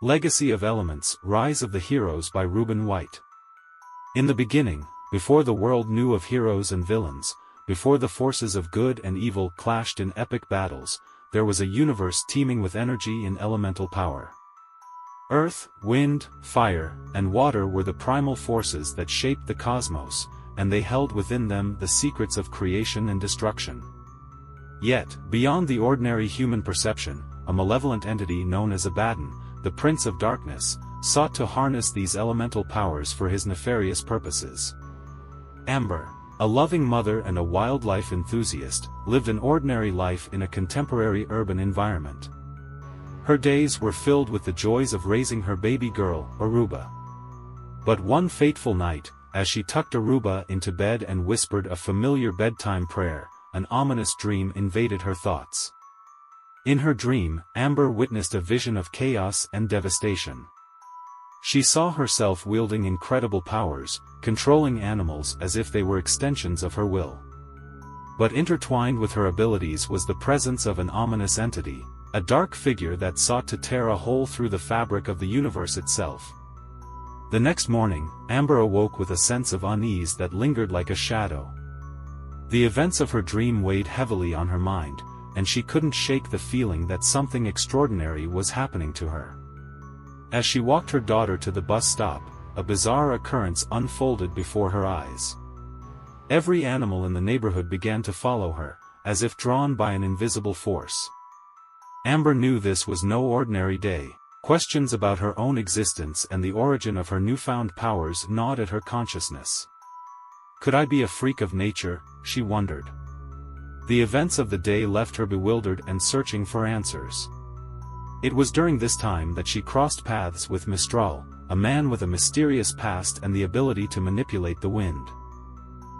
Legacy of Elements, Rise of the Heroes by Reuben White. In the beginning, before the world knew of heroes and villains, before the forces of good and evil clashed in epic battles, there was a universe teeming with energy and elemental power. Earth, wind, fire, and water were the primal forces that shaped the cosmos, and they held within them the secrets of creation and destruction. Yet, beyond the ordinary human perception, a malevolent entity known as Abaddon, the Prince of Darkness, sought to harness these elemental powers for his nefarious purposes. Amber, a loving mother and a wildlife enthusiast, lived an ordinary life in a contemporary urban environment. Her days were filled with the joys of raising her baby girl, Aruba. But one fateful night, as she tucked Aruba into bed and whispered a familiar bedtime prayer, an ominous dream invaded her thoughts. In her dream, Amber witnessed a vision of chaos and devastation. She saw herself wielding incredible powers, controlling animals as if they were extensions of her will. But intertwined with her abilities was the presence of an ominous entity, a dark figure that sought to tear a hole through the fabric of the universe itself. The next morning, Amber awoke with a sense of unease that lingered like a shadow. The events of her dream weighed heavily on her mind, and she couldn't shake the feeling that something extraordinary was happening to her. As she walked her daughter to the bus stop, a bizarre occurrence unfolded before her eyes. Every animal in the neighborhood began to follow her, as if drawn by an invisible force. Amber knew this was no ordinary day. Questions about her own existence and the origin of her newfound powers gnawed at her consciousness. Could I be a freak of nature, she wondered. The events of the day left her bewildered and searching for answers. It was during this time that she crossed paths with Mistral, a man with a mysterious past and the ability to manipulate the wind.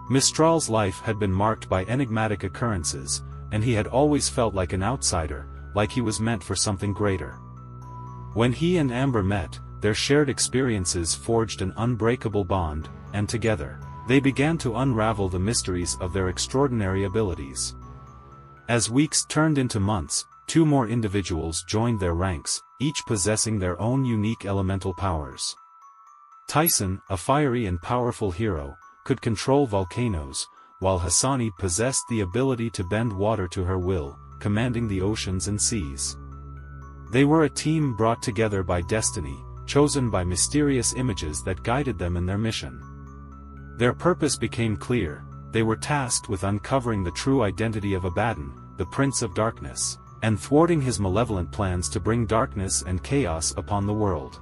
Mistral's life had been marked by enigmatic occurrences, and he had always felt like an outsider, like he was meant for something greater. When he and Amber met, their shared experiences forged an unbreakable bond, and together, they began to unravel the mysteries of their extraordinary abilities. As weeks turned into months, two more individuals joined their ranks, each possessing their own unique elemental powers. Tyson, a fiery and powerful hero, could control volcanoes, while Hassani possessed the ability to bend water to her will, commanding the oceans and seas. They were a team brought together by destiny, chosen by mysterious images that guided them in their mission. Their purpose became clear. They were tasked with uncovering the true identity of Abaddon, the Prince of Darkness, and thwarting his malevolent plans to bring darkness and chaos upon the world.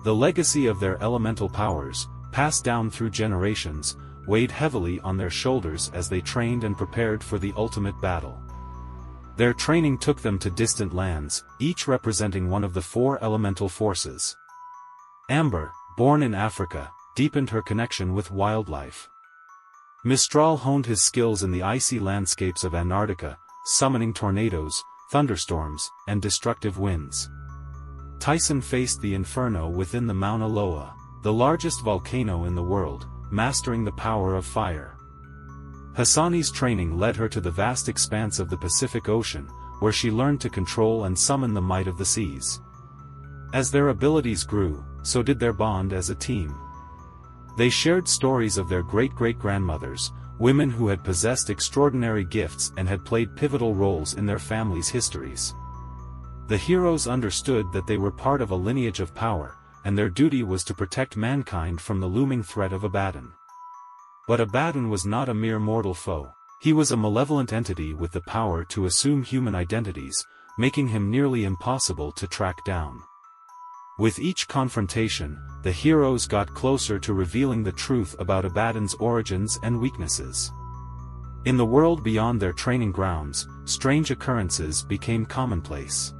The legacy of their elemental powers, passed down through generations, weighed heavily on their shoulders as they trained and prepared for the ultimate battle. Their training took them to distant lands, each representing one of the four elemental forces. Amber, born in Africa, deepened her connection with wildlife. Mistral honed his skills in the icy landscapes of Antarctica, summoning tornadoes, thunderstorms, and destructive winds. Tyson faced the inferno within the Mauna Loa, the largest volcano in the world, mastering the power of fire. Hassani's training led her to the vast expanse of the Pacific Ocean, where she learned to control and summon the might of the seas. As their abilities grew, so did their bond as a team. They shared stories of their great-great-grandmothers, women who had possessed extraordinary gifts and had played pivotal roles in their families' histories. The heroes understood that they were part of a lineage of power, and their duty was to protect mankind from the looming threat of Abaddon. But Abaddon was not a mere mortal foe. He was a malevolent entity with the power to assume human identities, making him nearly impossible to track down. With each confrontation, the heroes got closer to revealing the truth about Abaddon's origins and weaknesses. In the world beyond their training grounds, strange occurrences became commonplace.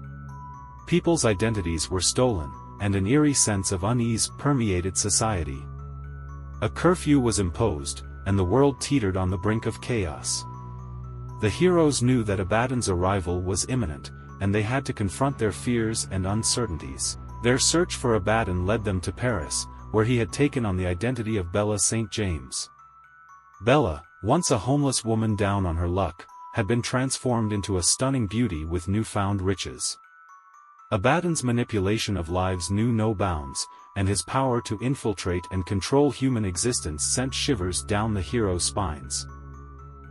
People's identities were stolen, and an eerie sense of unease permeated society. A curfew was imposed, and the world teetered on the brink of chaos. The heroes knew that Abaddon's arrival was imminent, and they had to confront their fears and uncertainties. Their search for Abaddon led them to Paris, where he had taken on the identity of Bella St. James. Bella, once a homeless woman down on her luck, had been transformed into a stunning beauty with newfound riches. Abaddon's manipulation of lives knew no bounds, and his power to infiltrate and control human existence sent shivers down the heroes' spines.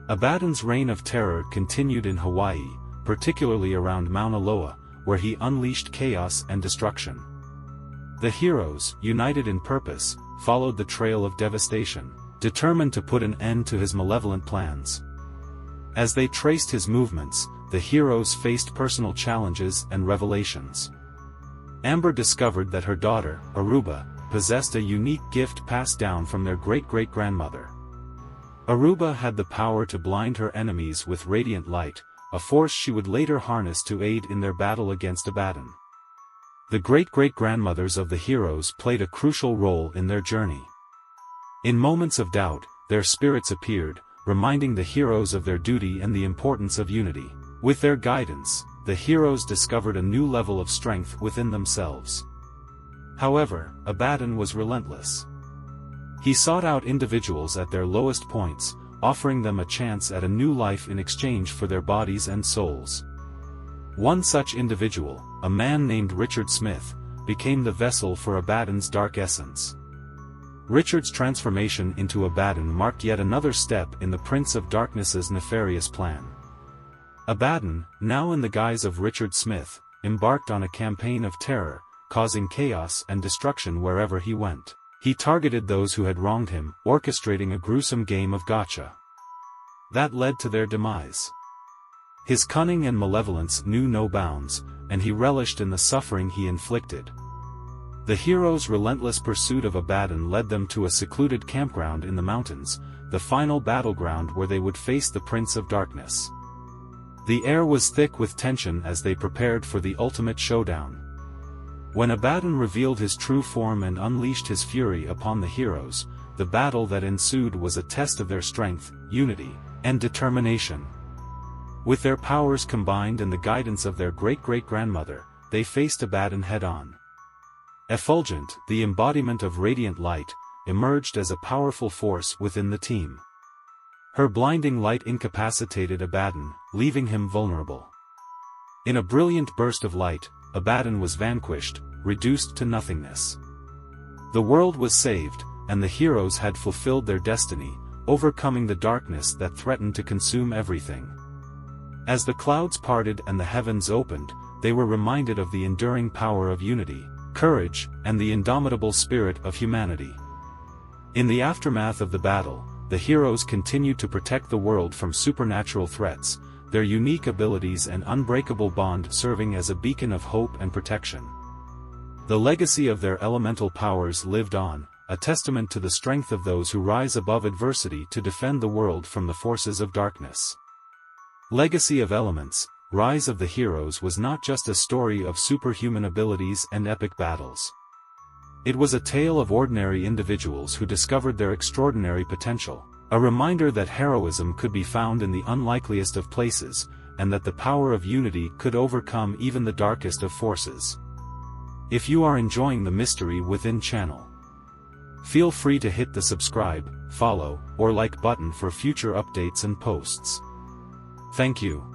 Abaddon's reign of terror continued in Hawaii, particularly around Mauna Loa, where he unleashed chaos and destruction. The heroes, united in purpose, followed the trail of devastation, determined to put an end to his malevolent plans. As they traced his movements, the heroes faced personal challenges and revelations. Amber discovered that her daughter, Aruba, possessed a unique gift passed down from their great-great-grandmother. Aruba had the power to blind her enemies with radiant light, a force she would later harness to aid in their battle against Abaddon. The great-great-grandmothers of the heroes played a crucial role in their journey. In moments of doubt, their spirits appeared, reminding the heroes of their duty and the importance of unity. With their guidance, the heroes discovered a new level of strength within themselves. However, Abaddon was relentless. He sought out individuals at their lowest points, offering them a chance at a new life in exchange for their bodies and souls. One such individual, a man named Richard Smith, became the vessel for Abaddon's dark essence. Richard's transformation into Abaddon marked yet another step in the Prince of Darkness's nefarious plan. Abaddon, now in the guise of Richard Smith, embarked on a campaign of terror, causing chaos and destruction wherever he went. He targeted those who had wronged him, orchestrating a gruesome game of gotcha. That led to their demise. His cunning and malevolence knew no bounds, and he relished in the suffering he inflicted. The heroes' relentless pursuit of Abaddon led them to a secluded campground in the mountains, the final battleground where they would face the Prince of Darkness. The air was thick with tension as they prepared for the ultimate showdown. When Abaddon revealed his true form and unleashed his fury upon the heroes, the battle that ensued was a test of their strength, unity, and determination. With their powers combined and the guidance of their great-great-grandmother, they faced Abaddon head-on. Effulgent, the embodiment of radiant light, emerged as a powerful force within the team. Her blinding light incapacitated Abaddon, leaving him vulnerable. In a brilliant burst of light, Abaddon was vanquished, reduced to nothingness. The world was saved, and the heroes had fulfilled their destiny, overcoming the darkness that threatened to consume everything. As the clouds parted and the heavens opened, they were reminded of the enduring power of unity, courage, and the indomitable spirit of humanity. In the aftermath of the battle, the heroes continued to protect the world from supernatural threats, their unique abilities and unbreakable bond serving as a beacon of hope and protection. The legacy of their elemental powers lived on, a testament to the strength of those who rise above adversity to defend the world from the forces of darkness. Legacy of Elements, Rise of the Heroes was not just a story of superhuman abilities and epic battles. It was a tale of ordinary individuals who discovered their extraordinary potential, a reminder that heroism could be found in the unlikeliest of places, and that the power of unity could overcome even the darkest of forces. If you are enjoying the Mystery Within channel, feel free to hit the subscribe, follow, or like button for future updates and posts. Thank you.